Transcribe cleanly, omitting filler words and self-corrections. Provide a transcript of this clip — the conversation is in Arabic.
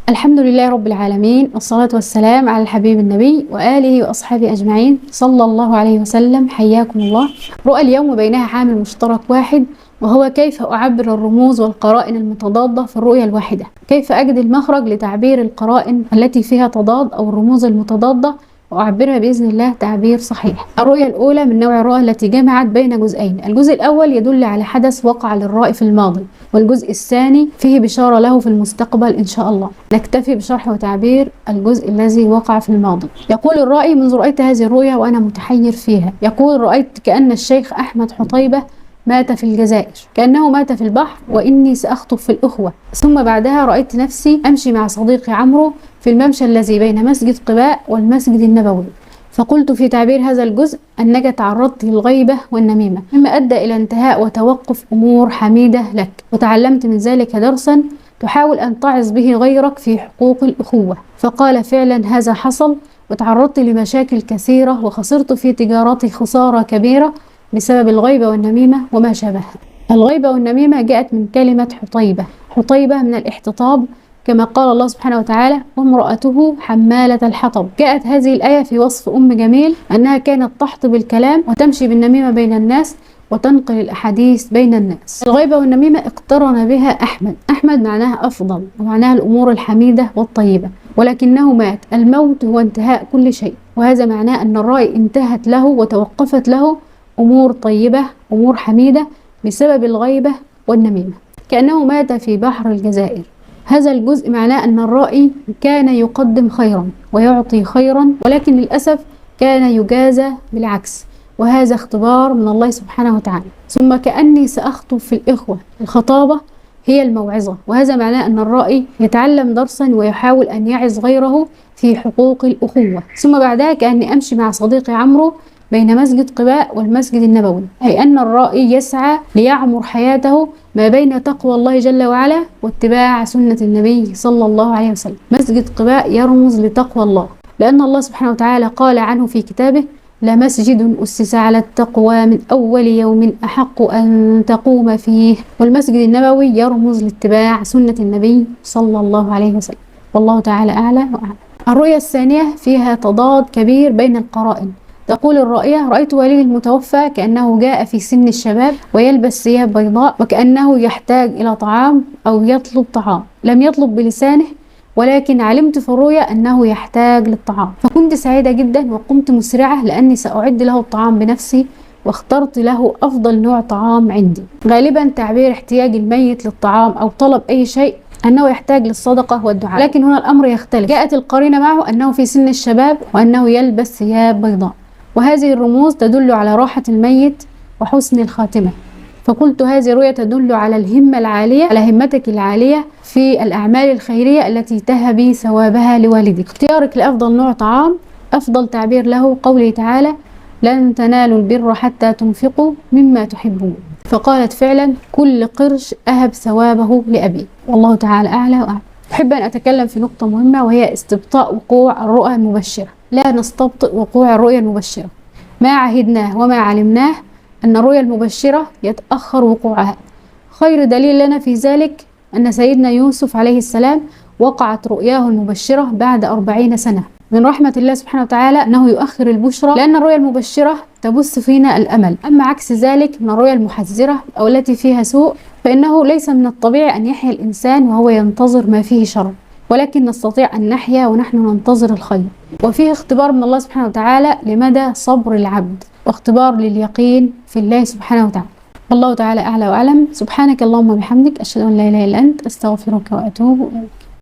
الحمد لله رب العالمين، والصلاة والسلام على الحبيب النبي وآله وأصحابه أجمعين صلى الله عليه وسلم. حياكم الله. رؤى اليوم بينها عامل مشترك واحد، وهو كيف أعبر الرموز والقرائن المتضادة في الرؤية الواحدة، كيف أجد المخرج لتعبير القرائن التي فيها تضاد أو الرموز المتضادة وأعبرها بإذن الله تعبير صحيح. الرؤية الأولى من نوع الرؤى التي جمعت بين جزئين، الجزء الأول يدل على حدث وقع للرائي في الماضي، والجزء الثاني فيه بشارة له في المستقبل إن شاء الله. نكتفي بشرح وتعبير الجزء الذي وقع في الماضي. يقول الرائي: منذ رأيت هذه الرؤيا وأنا متحير فيها. يقول: رأيت كأن الشيخ أحمد حطيبة مات في الجزائر، كأنه مات في البحر وإني سأخطب في الأخوة. ثم بعدها رأيت نفسي أمشي مع صديقي عمرو في الممشى الذي بين مسجد قباء والمسجد النبوي، فقلت في تعبير هذا الجزء أنك تعرضت للغيبة والنميمة، مما أدى إلى انتهاء وتوقف أمور حميدة لك، وتعلمت من ذلك درسا تحاول أن تعظ به غيرك في حقوق الأخوة. فقال: فعلا هذا حصل، وتعرضت لمشاكل كثيرة وخسرت في تجارتي خسارة كبيرة بسبب الغيبة والنميمة وما شابهها. الغيبة والنميمة جاءت من كلمة حطيبة، حطيبة من الاحتطاب، كما قال الله سبحانه وتعالى: وامرأته حمالة الحطب. جاءت هذه الآية في وصف أم جميل أنها كانت تحطب الكلام وتمشي بالنميمة بين الناس وتنقل الأحاديث بين الناس. الغيبة والنميمة اقترن بها أحمد. أحمد معناها أفضل، ومعناها الأمور الحميدة والطيبة، ولكنه مات. الموت هو انتهاء كل شيء، وهذا معناه أن الرأي انتهت له وتوقفت له أمور طيبة، أمور حميدة، بسبب الغيبة والنميمة، كأنه مات في بحر الجزائر. هذا الجزء معناه أن الرائي كان يقدم خيرا ويعطي خيرا، ولكن للأسف كان يجازى بالعكس، وهذا اختبار من الله سبحانه وتعالى. ثم كأني سأخطب في الإخوة. الخطابة هي الموعظة، وهذا معناه أن الرائي يتعلم درسا ويحاول أن يعظ غيره في حقوق الأخوة. ثم بعدها كأني أمشي مع صديقي عمرو بين مسجد قباء والمسجد النبوي، أي أن الرائي يسعى ليعمر حياته ما بين تقوى الله جل وعلا واتباع سنة النبي صلى الله عليه وسلم. مسجد قباء يرمز لتقوى الله، لأن الله سبحانه وتعالى قال عنه في كتابه: لمسجد أسس على التقوى من أول يوم أحق أن تقوم فيه. والمسجد النبوي يرمز لاتباع سنة النبي صلى الله عليه وسلم، والله تعالى أعلى وأعلم. الرؤية الثانية فيها تضاد كبير بين القرائن. تقول الرائية: رأيت والدي المتوفى كأنه جاء في سن الشباب ويلبس ثياب بيضاء، وكأنه يحتاج إلى طعام أو يطلب طعام. لم يطلب بلسانه، ولكن علمت في الرؤيا أنه يحتاج للطعام، فكنت سعيدة جدا وقمت مسرعة لأني سأعد له الطعام بنفسي، واخترت له أفضل نوع طعام عندي. غالبا تعبير احتياج الميت للطعام أو طلب أي شيء أنه يحتاج للصدقة والدعاء، لكن هنا الأمر يختلف. جاءت القرينة معه أنه في سن الشباب وأنه يلبس ثياب بيضاء، وهذه الرموز تدل على راحة الميت وحسن الخاتمة. فقلت: هذه رؤية تدل على الهمة العالية، على همتك العالية في الأعمال الخيرية التي تهبي ثوابها لوالدك. اختيارك لأفضل نوع طعام أفضل تعبير له قوله تعالى: لن تنالوا البر حتى تنفقوا مما تحبون. فقالت: فعلا كل قرش أهب ثوابه لأبي، والله تعالى أعلى وأعلم. أحب أن أتكلم في نقطة مهمة، وهي استبطاء وقوع الرؤى المبشرة. لا نستبطئ وقوع الرؤيا المبشرة. ما عهدناه وما علمناه أن الرؤيا المبشرة يتأخر وقوعها. خير دليل لنا في ذلك أن سيدنا يوسف عليه السلام وقعت رؤياه المبشرة بعد 40 سنة. من رحمة الله سبحانه وتعالى أنه يؤخر البشرى، لأن الرؤيا المبشرة تبث فينا الأمل. أما عكس ذلك من الرؤيا المحذرة أو التي فيها سوء، فإنه ليس من الطبيعي أن يحيا الإنسان وهو ينتظر ما فيه شر، ولكن نستطيع أن نحيا ونحن ننتظر الخير. وفيه اختبار من الله سبحانه وتعالى لمدى صبر العبد، واختبار لليقين في الله سبحانه وتعالى. والله تعالى أعلى وأعلم. سبحانك اللهم وبحمدك، أشهد أن لا إله إلا أنت، أستغفرك وأتوب إليك.